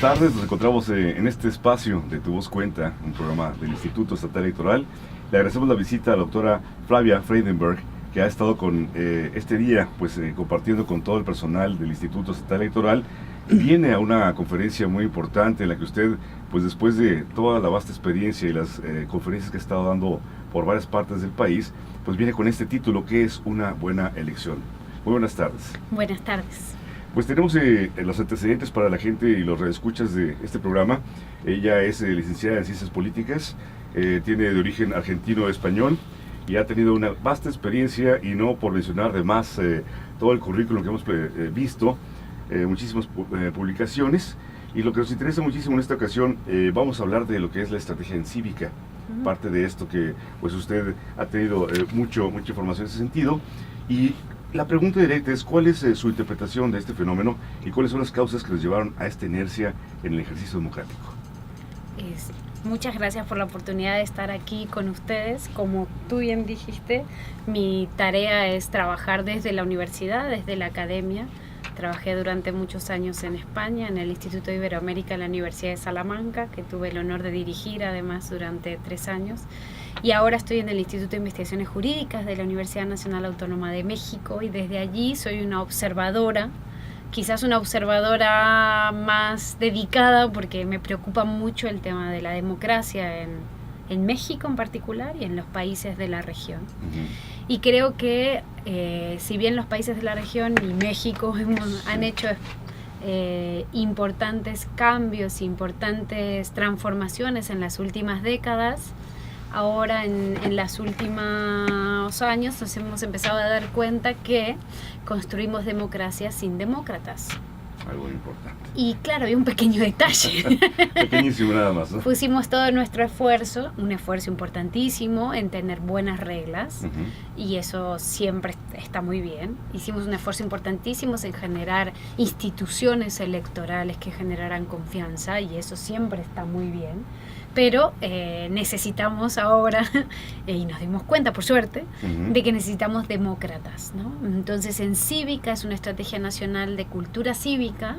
tardes, nos encontramos en este espacio de Tu Voz Cuenta, un programa del Instituto Estatal Electoral. Le agradecemos la visita a la doctora Flavia Freydenberg, que ha estado con este día compartiendo con todo el personal del Instituto Estatal Electoral. Viene a una conferencia muy importante en la que usted, pues después de toda la vasta experiencia y las conferencias que ha estado dando por varias partes del país, pues viene con este título, que es una buena elección. Muy buenas tardes. Buenas tardes. Pues tenemos los antecedentes para la gente y los redescuchas de este programa. Ella es licenciada en Ciencias Políticas, tiene de origen argentino-español y ha tenido una vasta experiencia, y no por mencionar de más todo el currículum que hemos visto, muchísimas publicaciones. Y lo que nos interesa muchísimo en esta ocasión, vamos a hablar de lo que es la estrategia en cívica. Parte de esto que pues usted ha tenido mucha información en ese sentido. Y la pregunta directa es: ¿cuál es su interpretación de este fenómeno y cuáles son las causas que nos llevaron a esta inercia en el ejercicio democrático? Muchas gracias por la oportunidad de estar aquí con ustedes. Como tú bien dijiste, mi tarea es trabajar desde la universidad, desde la academia. Trabajé durante muchos años en España, en el Instituto de Iberoamérica, en la Universidad de Salamanca, que tuve el honor de dirigir además durante 3 años. Y ahora estoy en el Instituto de Investigaciones Jurídicas de la Universidad Nacional Autónoma de México, y desde allí soy una observadora, quizás una observadora más dedicada, porque me preocupa mucho el tema de la democracia en México en particular y en los países de la región. Y creo que si bien los países de la región y México han hecho importantes cambios, importantes transformaciones en las últimas décadas, ahora en los últimos años nos hemos empezado a dar cuenta que construimos democracias sin demócratas. Algo importante. Y claro, había un pequeño detalle. Pequeñísimo nada más, ¿no? Pusimos todo nuestro esfuerzo, un esfuerzo importantísimo en tener buenas reglas, y eso siempre está muy bien. Hicimos un esfuerzo importantísimo en generar instituciones electorales que generaran confianza, y eso siempre está muy bien. Pero necesitamos ahora, y nos dimos cuenta, por suerte, de que necesitamos demócratas, ¿no? Entonces, en Cívica es una estrategia nacional de cultura cívica,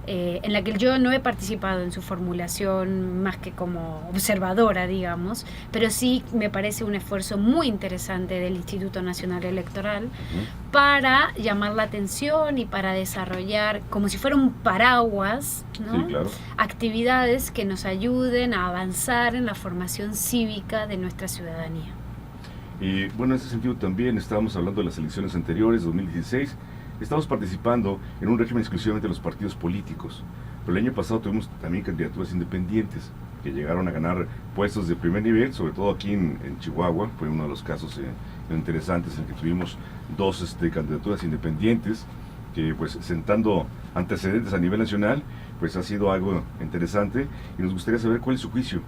en la que yo no he participado en su formulación más que como observadora, digamos, pero sí me parece un esfuerzo muy interesante del Instituto Nacional Electoral para llamar la atención y para desarrollar, como si fuera un paraguas, ¿no? Sí, claro. Actividades que nos ayuden a avanzar en la formación cívica de nuestra ciudadanía. Y bueno, en ese sentido también estábamos hablando de las elecciones anteriores, 2016. Estamos participando en un régimen exclusivamente de los partidos políticos. Pero el año pasado tuvimos también candidaturas independientes que llegaron a ganar puestos de primer nivel, sobre todo aquí en Chihuahua. Fue uno de los casos interesantes en que tuvimos 2 candidaturas independientes, que pues sentando antecedentes a nivel nacional, pues ha sido algo interesante, y nos gustaría saber cuál es su juicio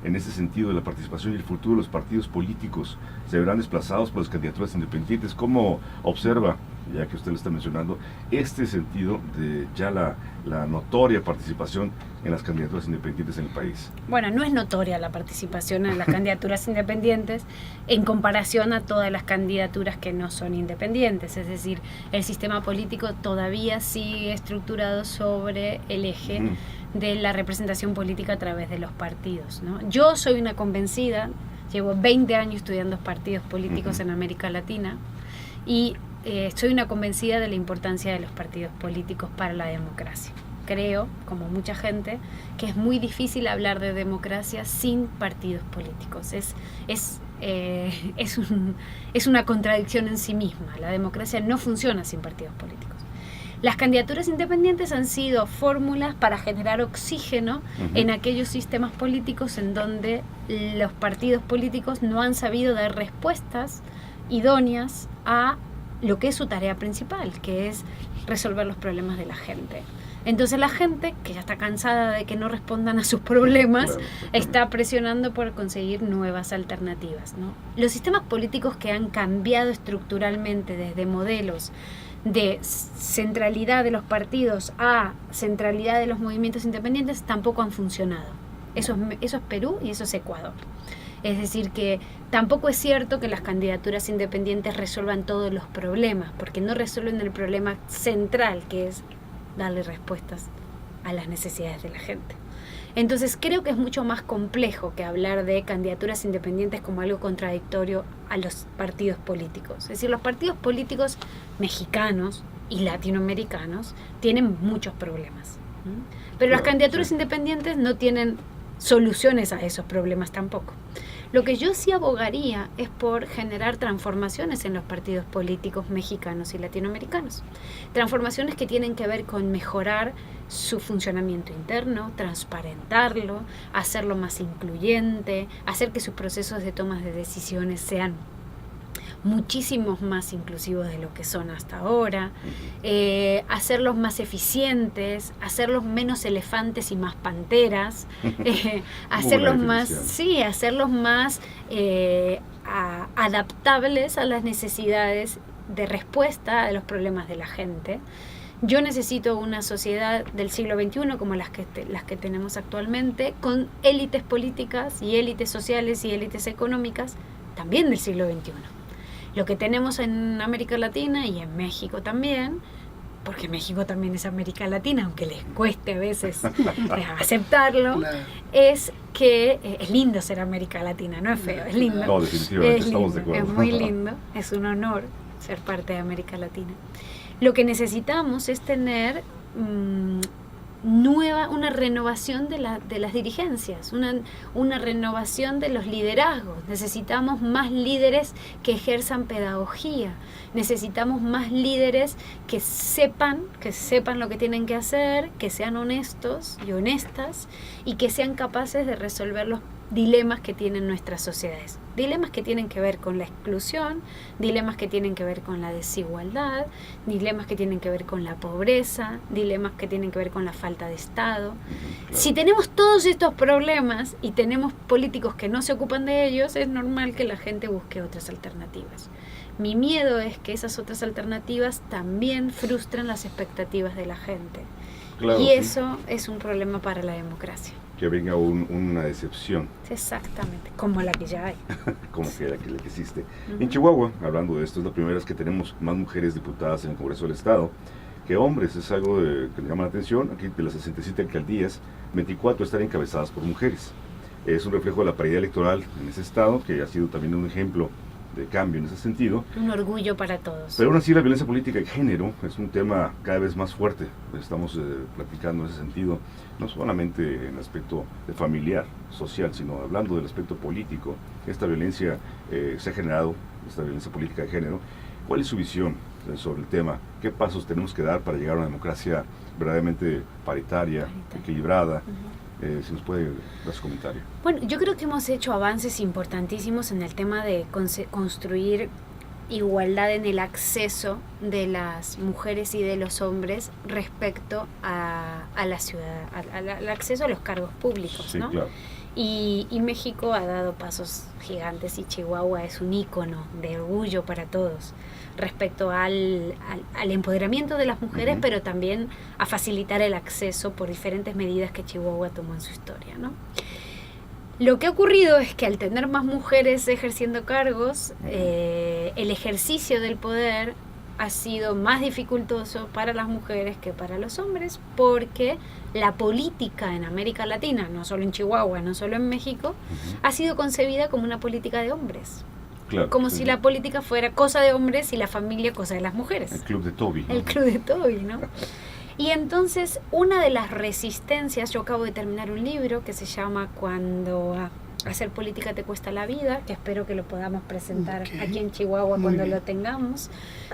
en ese sentido de la participación y el futuro de los partidos políticos. ¿Se verán desplazados por las candidaturas independientes? ¿Cómo observa, ya que usted lo está mencionando, este sentido de ya la notoria participación en las candidaturas independientes en el país? Bueno, no es notoria la participación en las candidaturas independientes en comparación a todas las candidaturas que no son independientes. Es decir, el sistema político todavía sigue estructurado sobre el eje de la representación política a través de los partidos, ¿no? Yo soy una convencida, llevo 20 años estudiando partidos políticos en América Latina, y soy una convencida de la importancia de los partidos políticos para la democracia. Creo, como mucha gente, que es muy difícil hablar de democracia sin partidos políticos. Es una contradicción en sí misma. La democracia no funciona sin partidos políticos. Las candidaturas independientes han sido fórmulas para generar oxígeno en aquellos sistemas políticos en donde los partidos políticos no han sabido dar respuestas idóneas a lo que es su tarea principal, que es resolver los problemas de la gente. Entonces la gente, que ya está cansada de que no respondan a sus problemas, está presionando por conseguir nuevas alternativas, ¿no? Los sistemas políticos que han cambiado estructuralmente desde modelos de centralidad de los partidos a centralidad de los movimientos independientes tampoco han funcionado. Eso es Perú y eso es Ecuador. Es decir, que tampoco es cierto que las candidaturas independientes resuelvan todos los problemas, porque no resuelven el problema central, que es darle respuestas a las necesidades de la gente. Entonces creo que es mucho más complejo que hablar de candidaturas independientes como algo contradictorio a los partidos políticos. Es decir, los partidos políticos mexicanos y latinoamericanos tienen muchos problemas, pero las candidaturas independientes no tienen soluciones a esos problemas tampoco. Lo que yo sí abogaría es por generar transformaciones en los partidos políticos mexicanos y latinoamericanos. Transformaciones que tienen que ver con mejorar su funcionamiento interno, transparentarlo, hacerlo más incluyente, hacer que sus procesos de toma de decisiones sean muchísimos más inclusivos de lo que son hasta ahora, hacerlos más eficientes, hacerlos menos elefantes y más panteras, hacerlos más adaptables a las necesidades de respuesta a los problemas de la gente. Yo necesito una sociedad del siglo XXI como las que tenemos actualmente, con élites políticas y élites sociales y élites económicas también del siglo XXI. Lo que tenemos en América Latina y en México también, porque México también es América Latina, aunque les cueste a veces aceptarlo, claro, es que es lindo ser América Latina, no es feo, es lindo. No, definitivamente, estamos de acuerdo. Es muy lindo, es un honor ser parte de América Latina. Lo que necesitamos es tener una renovación de las dirigencias, una renovación de los liderazgos. Necesitamos más líderes que ejerzan pedagogía, necesitamos más líderes que sepan lo que tienen que hacer, que sean honestos y honestas y que sean capaces de resolver los dilemas que tienen nuestras sociedades. Dilemas que tienen que ver con la exclusión, dilemas que tienen que ver con la desigualdad, dilemas que tienen que ver con la pobreza, dilemas que tienen que ver con la falta de Estado. Claro. Si tenemos todos estos problemas y tenemos políticos que no se ocupan de ellos, es normal que la gente busque otras alternativas. Mi miedo es que esas otras alternativas también frustren las expectativas de la gente. Claro, y eso es un problema para la democracia. Que venga una decepción. Exactamente, como la que ya hay. Como que la que existe. En Chihuahua, hablando de esto, es la primera vez que tenemos más mujeres diputadas en el Congreso del Estado que hombres. Es algo que llama la atención. Aquí de las 67 alcaldías, 24 están encabezadas por mujeres. Es un reflejo de la paridad electoral en ese estado, que ha sido también un ejemplo de cambio en ese sentido. Un orgullo para todos. Pero aún así la violencia política de género es un tema cada vez más fuerte. Estamos platicando en ese sentido, no solamente en el aspecto de familiar, social, sino hablando del aspecto político. Esta violencia se ha generado, esta violencia política de género. ¿Cuál es su visión sobre el tema? ¿Qué pasos tenemos que dar para llegar a una democracia verdaderamente paritaria, equilibrada? Si nos puede dar su comentario. Bueno, yo creo que hemos hecho avances importantísimos en el tema de construir igualdad en el acceso de las mujeres y de los hombres respecto a la ciudad, al acceso a los cargos públicos, sí, ¿no? Claro. Y México ha dado pasos gigantes y Chihuahua es un ícono de orgullo para todos respecto al empoderamiento de las mujeres, pero también a facilitar el acceso por diferentes medidas que Chihuahua tomó en su historia, ¿no? Lo que ha ocurrido es que al tener más mujeres ejerciendo cargos, el ejercicio del poder ha sido más dificultoso para las mujeres que para los hombres, porque la política en América Latina, no solo en Chihuahua, no solo en México, ha sido concebida como una política de hombres. Claro, como si la política fuera cosa de hombres y la familia cosa de las mujeres. El club de Toby, ¿no? El club de Toby, ¿no? Y entonces, una de las resistencias, yo acabo de terminar un libro que se llama Cuando hacer política te cuesta la vida, que espero que lo podamos presentar aquí en Chihuahua cuando lo tengamos.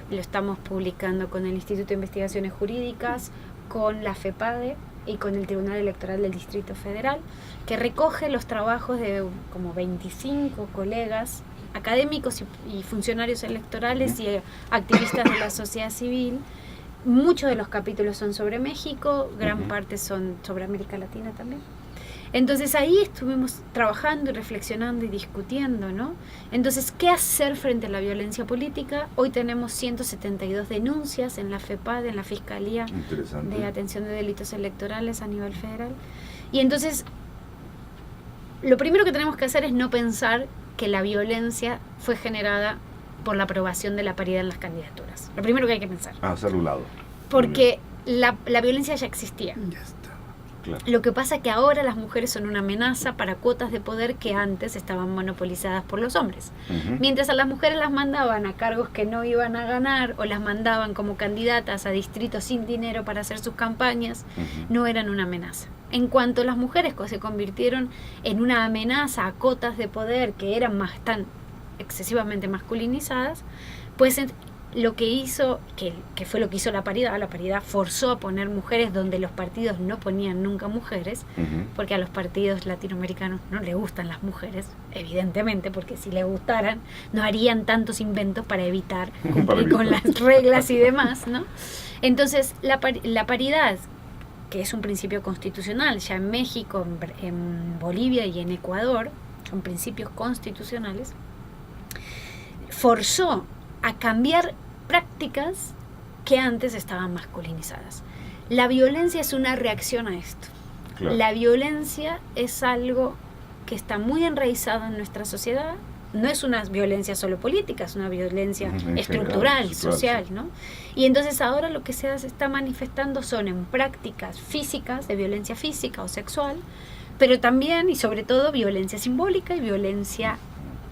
Lo estamos publicando con el Instituto de Investigaciones Jurídicas, con la FEPADE y con el Tribunal Electoral del Distrito Federal, que recoge los trabajos de como 25 colegas académicos y funcionarios electorales y activistas de la sociedad civil. Muchos de los capítulos son sobre México, gran parte son sobre América Latina también. Entonces ahí estuvimos trabajando y reflexionando y discutiendo, ¿no? Entonces, ¿qué hacer frente a la violencia política? Hoy tenemos 172 denuncias en la FEPAD, en la Fiscalía de Atención de Delitos Electorales a nivel federal. Y entonces, lo primero que tenemos que hacer es no pensar que la violencia fue generada por la aprobación de la paridad en las candidaturas. Lo primero que hay que pensar. Hacerlo a un lado. Porque la violencia ya existía. Ya está. Claro. Lo que pasa es que ahora las mujeres son una amenaza para cuotas de poder que antes estaban monopolizadas por los hombres. Mientras a las mujeres las mandaban a cargos que no iban a ganar o las mandaban como candidatas a distritos sin dinero para hacer sus campañas, no eran una amenaza. En cuanto las mujeres se convirtieron en una amenaza a cotas de poder que eran tan excesivamente masculinizadas, pues lo que hizo, que fue lo que hizo la paridad forzó a poner mujeres donde los partidos no ponían nunca mujeres, porque a los partidos latinoamericanos no les gustan las mujeres, evidentemente, porque si les gustaran no harían tantos inventos para evitar cumplir con las reglas y demás, ¿no? Entonces la paridad, que es un principio constitucional, ya en México, en Bolivia y en Ecuador, son principios constitucionales, forzó a cambiar prácticas que antes estaban masculinizadas. La violencia es una reacción a esto. Claro. La violencia es algo que está muy enraizado en nuestra sociedad. No es una violencia solo política, es una violencia estructural, social, ¿no? Y entonces ahora lo que se está manifestando son en prácticas físicas, de violencia física o sexual, pero también y sobre todo violencia simbólica y violencia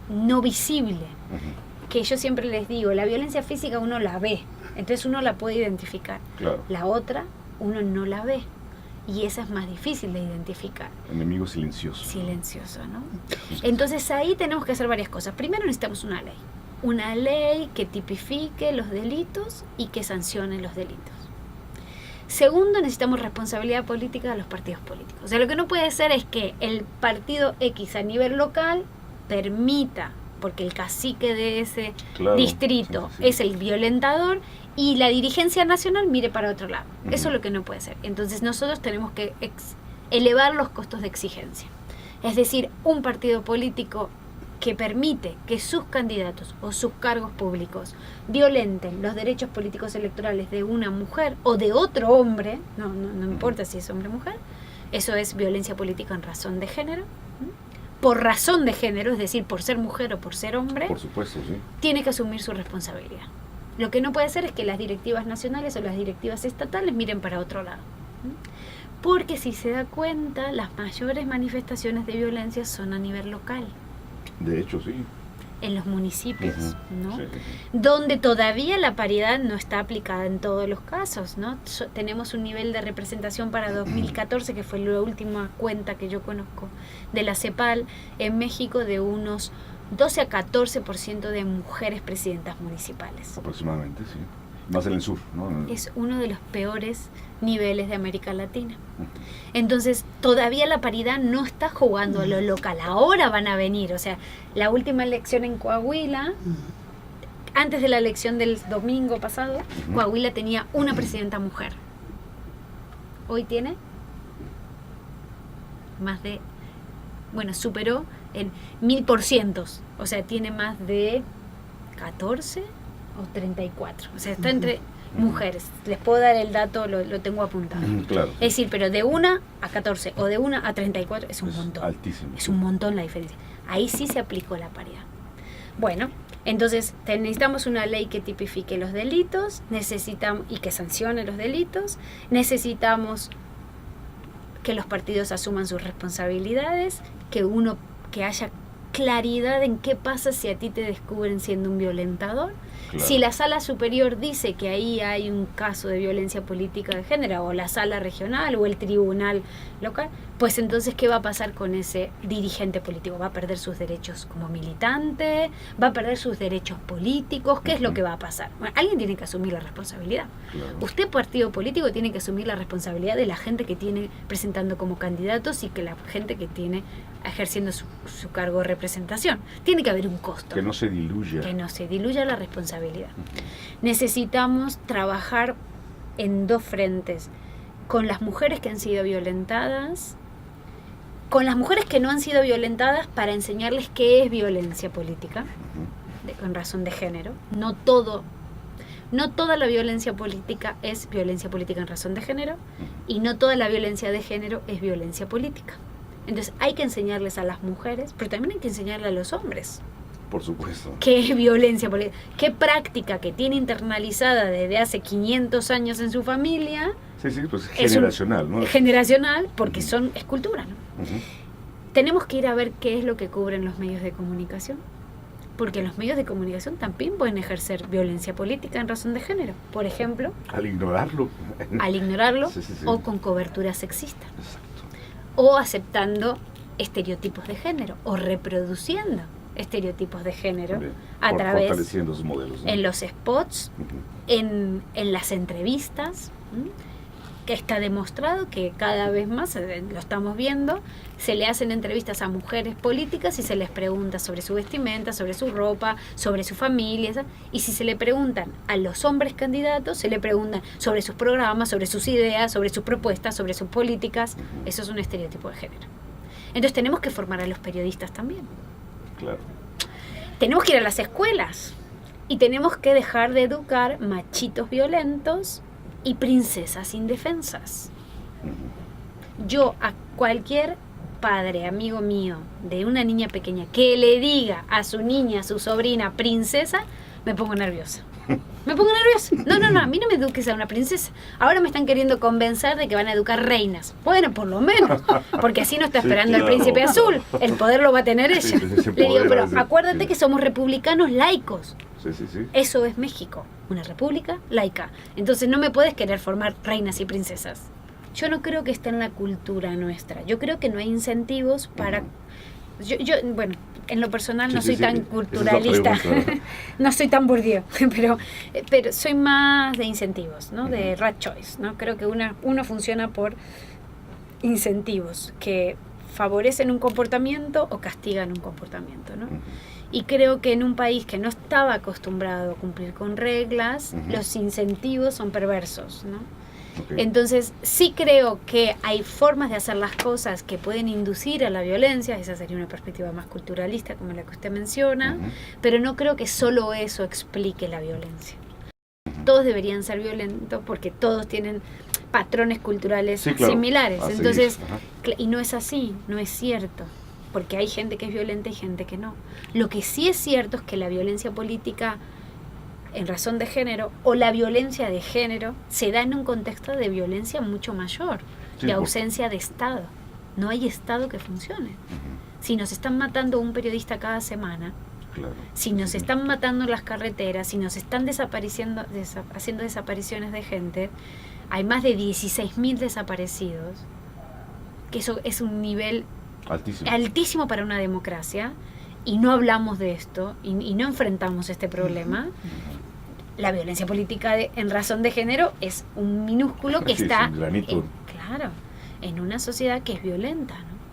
no visible. Que yo siempre les digo, la violencia física uno la ve, entonces uno la puede identificar. Claro. La otra uno no la ve y esa es más difícil de identificar. Enemigo silencioso. Silencioso, ¿no? Entonces ahí tenemos que hacer varias cosas. Primero necesitamos una ley que tipifique los delitos y que sancione los delitos. Segundo, necesitamos responsabilidad política de los partidos políticos. O sea, lo que no puede ser es que el partido X a nivel local permita, porque el cacique de ese distrito es el violentador, y la dirigencia nacional mire para otro lado. Eso es lo que no puede ser. Entonces nosotros tenemos que elevar los costos de exigencia. Es decir, un partido político que permite que sus candidatos o sus cargos públicos violenten los derechos políticos electorales de una mujer o de otro hombre, no importa si es hombre o mujer, eso es violencia política en razón de género. Por razón de género, es decir, por ser mujer o por ser hombre, por supuesto, sí, tiene que asumir su responsabilidad. Lo que no puede ser es que las directivas nacionales o las directivas estatales miren para otro lado. Porque si se da cuenta, las mayores manifestaciones de violencia son a nivel local. De hecho, sí. En los municipios, ¿no? Sí. Donde todavía la paridad no está aplicada en todos los casos, ¿no? Tenemos un nivel de representación para 2014, que fue la última cuenta que yo conozco de la CEPAL en México, de unos 12 a 14% de mujeres presidentas municipales. Aproximadamente, sí. Más en el sur, ¿no? Es uno de los peores niveles de América Latina. Entonces, todavía la paridad no está jugando a lo local. Ahora van a venir, o sea, la última elección en Coahuila, antes de la elección del domingo pasado, Coahuila tenía una presidenta mujer. Hoy tiene más de, superó en 1000%, o sea, tiene más de 14 o 34, o sea, está entre mujeres. Les puedo dar el dato, lo tengo apuntado. Claro. Es decir, pero de 1 a 14 o de 1 a 34 es un montón. Altísimo. Es un montón la diferencia. Ahí sí se aplicó la paridad. Bueno, entonces necesitamos una ley que tipifique los delitos, necesitamos y que sancione los delitos, necesitamos que los partidos asuman sus responsabilidades, que haya claridad en qué pasa si a ti te descubren siendo un violentador. Claro. Si la sala superior dice que ahí hay un caso de violencia política de género, o la sala regional o el tribunal local, pues entonces ¿qué va a pasar con ese dirigente político? ¿Va a perder sus derechos como militante? ¿Va a perder sus derechos políticos? ¿Qué es lo que va a pasar? Bueno, alguien tiene que asumir la responsabilidad. Claro. Usted, partido político, tiene que asumir la responsabilidad de la gente que tiene presentando como candidatos y que la gente que tiene ejerciendo su cargo de representación. Tiene que haber un costo. Que no se diluya. Que no se diluya la responsabilidad. Necesitamos trabajar en dos frentes, con las mujeres que han sido violentadas, con las mujeres que no han sido violentadas, para enseñarles qué es violencia política, en razón de género. No toda la violencia política es violencia política en razón de género, y no toda la violencia de género es violencia política. Entonces hay que enseñarles a las mujeres, pero también hay que enseñarle a los hombres. Por supuesto. ¿Qué es violencia política? ¿Qué práctica que tiene internalizada desde hace 500 años en su familia Sí, sí, pues generacional, ¿no? Generacional, porque es cultura, ¿no? Uh-huh. Tenemos que ir a ver qué es lo que cubren los medios de comunicación, porque los medios de comunicación también pueden ejercer violencia política en razón de género, por ejemplo. Al ignorarlo. Sí. O con cobertura sexista. Exacto. O aceptando estereotipos de género, o reproduciendo estereotipos de género a través, fortaleciendo sus modelos, ¿no? En los spots, en las entrevistas, que está demostrado que cada vez más, lo estamos viendo, se le hacen entrevistas a mujeres políticas y se les pregunta sobre su vestimenta, sobre su ropa, sobre su familia, y si se le preguntan a los hombres candidatos, se le preguntan sobre sus programas, sobre sus ideas, sobre sus propuestas, sobre sus políticas. Eso es un estereotipo de género. Entonces tenemos que formar a los periodistas también. Claro. Tenemos que ir a las escuelas y tenemos que dejar de educar machitos violentos y princesas indefensas. Yo a cualquier padre, amigo mío, de una niña pequeña que le diga a su niña, a su sobrina, princesa, me pongo nerviosa. Me pongo nerviosa. No, a mí no me eduques a una princesa. Ahora me están queriendo convencer de que van a educar reinas. Bueno, por lo menos, porque así no está esperando el príncipe azul. El poder lo va a tener ella. Sí, le digo, pero acuérdate que somos republicanos laicos. Sí. Eso es México, una república laica. Entonces no me puedes querer formar reinas y princesas. Yo no creo que esté en la cultura nuestra. Yo creo que no hay incentivos para... Bueno, en lo personal no soy tan culturalista, no soy tan Bourdieu, pero soy más de incentivos, ¿no? De right choice, ¿no? Creo que uno funciona por incentivos que favorecen un comportamiento o castigan un comportamiento, ¿no? Y creo que en un país que no estaba acostumbrado a cumplir con reglas, los incentivos son perversos, ¿no? Okay. Entonces sí creo que hay formas de hacer las cosas que pueden inducir a la violencia. Esa sería una perspectiva más culturalista como la que usted menciona, pero no creo que solo eso explique la violencia. Todos deberían ser violentos porque todos tienen patrones culturales similares. Entonces, y no es así, no es cierto, porque hay gente que es violenta y gente que no. Lo que sí es cierto es que la violencia política en razón de género o la violencia de género se da en un contexto de violencia mucho mayor, de ausencia de Estado. No hay Estado que funcione. Si nos están matando un periodista cada semana, si nos están matando en las carreteras, si nos están haciendo desapariciones de gente, hay más de 16.000 desaparecidos, que eso es un nivel altísimo para una democracia, y no hablamos de esto y no enfrentamos este problema. La violencia política en razón de género es un minúsculo que está en una sociedad que es violenta, ¿no?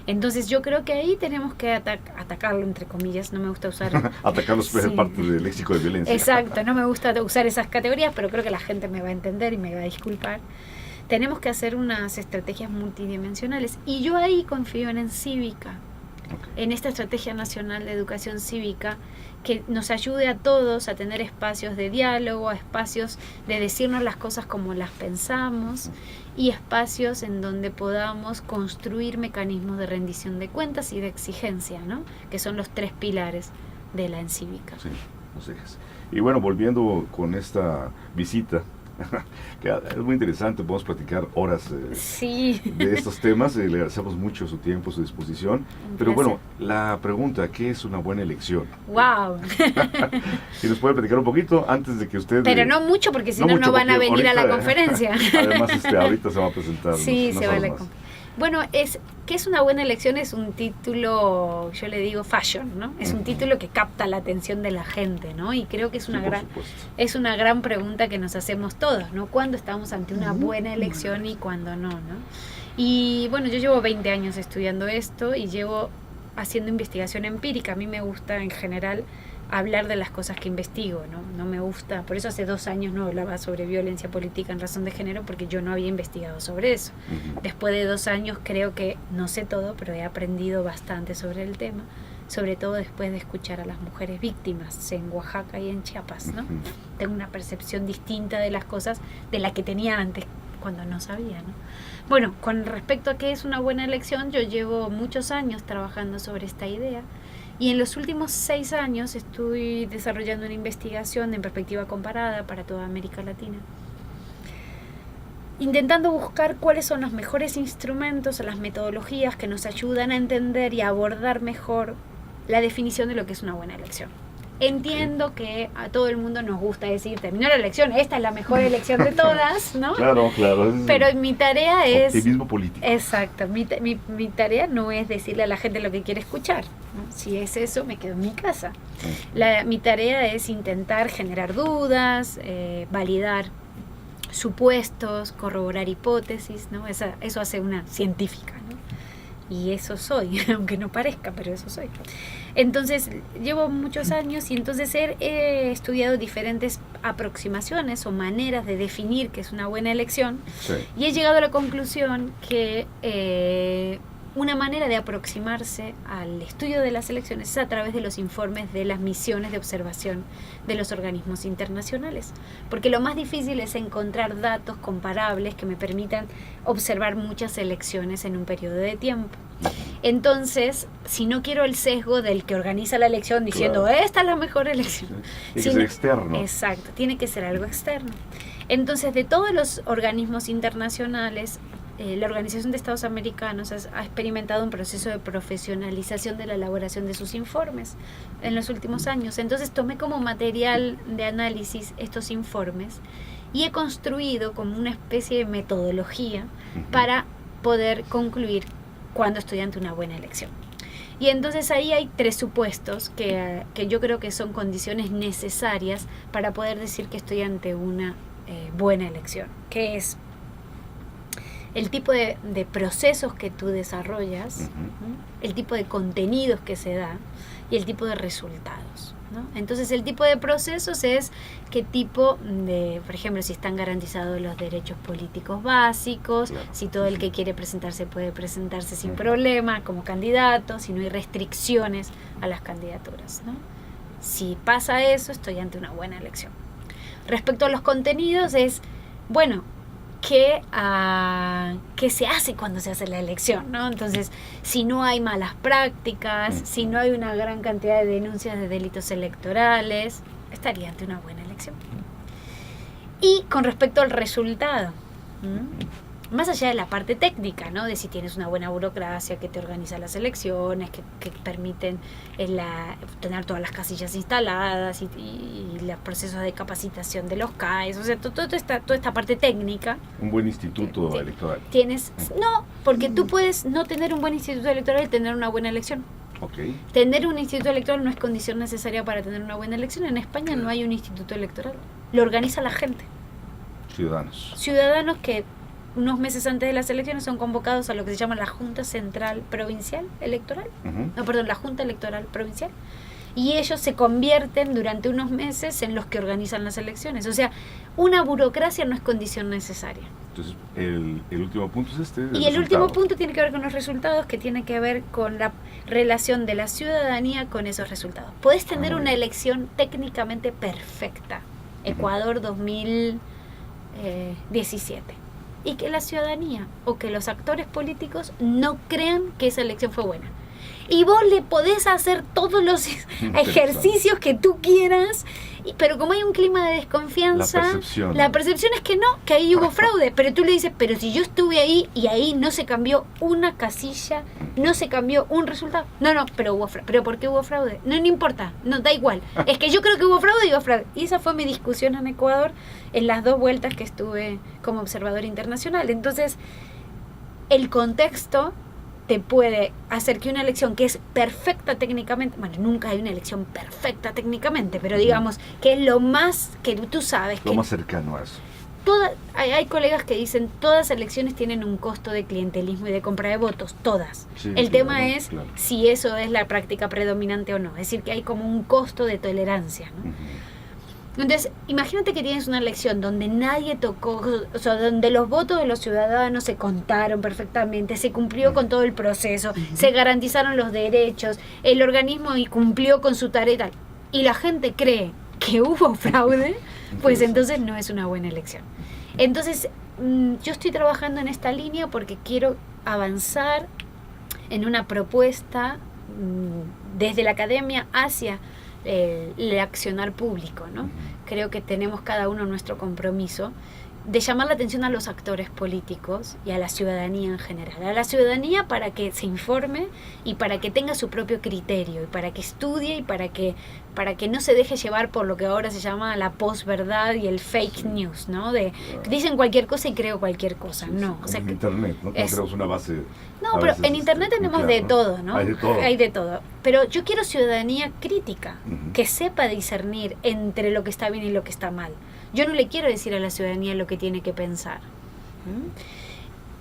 Entonces yo creo que ahí tenemos que atacarlo, entre comillas, no me gusta usar... Atacarlos es parte del léxico de violencia. Exacto, no me gusta usar esas categorías, pero creo que la gente me va a entender y me va a disculpar. Tenemos que hacer unas estrategias multidimensionales y yo ahí confío en Cívica. En esta estrategia nacional de educación cívica que nos ayude a todos a tener espacios de diálogo, espacios de decirnos las cosas como las pensamos y espacios en donde podamos construir mecanismos de rendición de cuentas y de exigencia, ¿no? Que son los 3 pilares de la Encívica. Sí, así es. Y bueno, volviendo con esta visita, que es muy interesante, podemos platicar horas de estos temas, le agradecemos mucho su tiempo, su disposición, pero bueno, la pregunta, ¿qué es una buena elección? ¡Wow! Si nos puede platicar un poquito antes de que usted... Pero no mucho, porque si no van a venir ahorita, a la conferencia. Además, ahorita se va a presentar. Sí, se va a la conferencia. Bueno, ¿qué es una buena elección? Es un título, yo le digo fashion, ¿no? Es un título que capta la atención de la gente, ¿no? Y creo que es una gran pregunta que nos hacemos todos, ¿no? ¿Cuándo estamos ante una buena elección y cuándo no, ¿no? Y bueno, yo llevo 20 años estudiando esto y llevo haciendo investigación empírica. A mí me gusta en general hablar de las cosas que investigo, ¿no? No me gusta, por eso hace 2 años no hablaba sobre violencia política en razón de género, porque yo no había investigado sobre eso. Después de 2 años creo que no sé todo, pero he aprendido bastante sobre el tema, sobre todo después de escuchar a las mujeres víctimas en Oaxaca y en Chiapas, ¿no? Tengo una percepción distinta de las cosas de la que tenía antes, cuando no sabía, ¿no? Bueno, con respecto a qué es una buena elección, yo llevo muchos años trabajando sobre esta idea. Y en los últimos 6 años estoy desarrollando una investigación en perspectiva comparada para toda América Latina. intentando buscar cuáles son los mejores instrumentos o las metodologías que nos ayudan a entender y a abordar mejor la definición de lo que es una buena elección. Entiendo que a todo el mundo nos gusta decir, terminó la elección, esta es la mejor elección de todas, ¿no? Claro. Pero mi tarea es... Optimismo político. Exacto, mi tarea no es decirle a la gente lo que quiere escuchar, ¿no? Si es eso, me quedo en mi casa. Mi tarea es intentar generar dudas, validar supuestos, corroborar hipótesis, ¿no? Eso hace una científica, ¿no? Y eso soy, aunque no parezca, pero eso soy. Entonces, llevo muchos años y entonces he estudiado diferentes aproximaciones o maneras de definir qué es una buena elección. Sí. Y he llegado a la conclusión que una manera de aproximarse al estudio de las elecciones es a través de los informes de las misiones de observación de los organismos internacionales. Porque lo más difícil es encontrar datos comparables que me permitan observar muchas elecciones en un periodo de tiempo. Entonces, si no quiero el sesgo del que organiza la elección diciendo, claro, esta es la mejor elección. Tiene que ser externo. Exacto, tiene que ser algo externo. Entonces, de todos los organismos internacionales, la Organización de Estados Americanos ha experimentado un proceso de profesionalización de la elaboración de sus informes en los últimos años. Entonces tomé como material de análisis estos informes y he construido como una especie de metodología para poder concluir cuándo estoy ante una buena elección. Y entonces ahí hay 3 supuestos que yo creo que son condiciones necesarias para poder decir que estoy ante una buena elección, que es el tipo de procesos que tú desarrollas, ¿no? El tipo de contenidos que se da y el tipo de resultados, ¿no? Entonces el tipo de procesos es qué tipo de, por ejemplo, si están garantizados los derechos políticos básicos, claro, si todo el que quiere presentarse puede presentarse sin problema como candidato, si no hay restricciones a las candidaturas, ¿no? Si pasa eso, estoy ante una buena elección. Respecto a los contenidos es, bueno, ¿qué se hace cuando se hace la elección, ¿no? Entonces, si no hay malas prácticas, si no hay una gran cantidad de denuncias de delitos electorales, estaría ante una buena elección. Y con respecto al resultado, más allá de la parte técnica, ¿no? De si tienes una buena burocracia que te organiza las elecciones, que permiten tener todas las casillas instaladas y los procesos de capacitación de los CAEs, o sea, toda esta parte técnica. Un buen instituto electoral. No, porque tú puedes no tener un buen instituto electoral y tener una buena elección. Okay. Tener un instituto electoral no es condición necesaria para tener una buena elección. En España no hay un instituto electoral. Lo organiza la gente. Ciudadanos que unos meses antes de las elecciones son convocados a lo que se llama la Junta Central Provincial Electoral. La Junta Electoral Provincial. Y ellos se convierten durante unos meses en los que organizan las elecciones. O sea, una burocracia no es condición necesaria. Entonces, el último punto es este. Y el último punto tiene que ver con los resultados, que tiene que ver con la relación de la ciudadanía con esos resultados. Podés tener una elección técnicamente perfecta. Ecuador 2017. Y que la ciudadanía o que los actores políticos no crean que esa elección fue buena. Y vos le podés hacer todos los ejercicios que tú quieras, pero como hay un clima de desconfianza, la percepción es que no, que ahí hubo fraude. Pero tú le dices, pero si yo estuve ahí y ahí no se cambió una casilla, no se cambió un resultado. No, pero hubo fraude. ¿Pero por qué hubo fraude? No importa, no da igual. Es que yo creo que hubo fraude y hubo fraude. Y esa fue mi discusión en Ecuador en las 2 vueltas que estuve como observador internacional. Entonces, el contexto te puede hacer que una elección que es perfecta técnicamente, bueno, nunca hay una elección perfecta técnicamente, pero digamos que es lo más que tú sabes. Lo más cercano a eso. Hay colegas que dicen todas elecciones tienen un costo de clientelismo y de compra de votos, todas. Sí, el tema es si eso es la práctica predominante o no, es decir, que hay como un costo de tolerancia, ¿no? Entonces, imagínate que tienes una elección donde nadie tocó, o sea, donde los votos de los ciudadanos se contaron perfectamente, se cumplió con todo el proceso, se garantizaron los derechos, el organismo cumplió con su tarea y tal, y la gente cree que hubo fraude, pues entonces no es una buena elección. Entonces, yo estoy trabajando en esta línea porque quiero avanzar en una propuesta desde la academia hacia el accionar público, ¿no? Creo que tenemos cada uno nuestro compromiso de llamar la atención a los actores políticos y a la ciudadanía en general. A la ciudadanía para que se informe y para que tenga su propio criterio, y para que estudie y para que no se deje llevar por lo que ahora se llama la posverdad y el fake news, ¿no? Dicen cualquier cosa y creo cualquier cosa. Sí, no. Sí, O sea, en Internet, ¿no? Tenemos una base... No, pero en Internet tenemos de todo, ¿no? Hay de todo. Hay de todo. Pero yo quiero ciudadanía crítica, Uh-huh. que sepa discernir entre lo que está bien y lo que está mal. Yo no le quiero decir a la ciudadanía lo que tiene que pensar.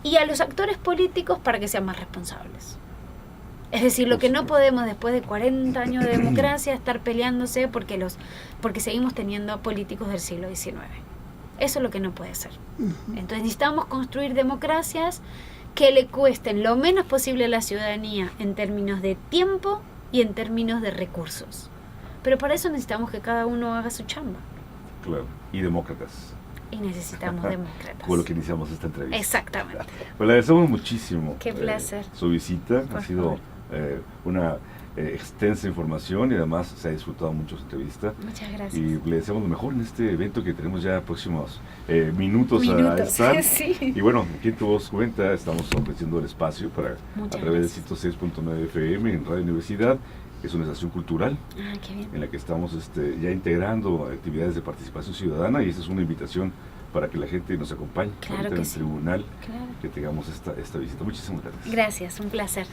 Y a los actores políticos para que sean más responsables. Es decir, lo que no podemos después de 40 años de democracia estar peleándose porque seguimos teniendo políticos del siglo XIX. Eso es lo que no puede ser. Entonces necesitamos construir democracias que le cuesten lo menos posible a la ciudadanía en términos de tiempo y en términos de recursos. Pero para eso necesitamos que cada uno haga su chamba. Claro, y demócratas. Y necesitamos demócratas. Con lo que iniciamos esta entrevista. Exactamente. Pues le agradecemos muchísimo. Qué placer. Su visita. Por Ha sido una extensa información y además se ha disfrutado mucho su entrevista. Muchas gracias. Y le deseamos lo mejor en este evento que tenemos ya próximos minutos a estar. Sí. Y bueno, aquí en Tu Voz Cuenta estamos ofreciendo el espacio para a través de 106.9 FM en Radio Universidad. Es una estación cultural Qué bien. en la que estamos ya integrando actividades de participación ciudadana, y esta es una invitación para que la gente nos acompañe Claro en que el sí. tribunal, Claro. que tengamos esta visita. Muchísimas gracias. Gracias, un placer.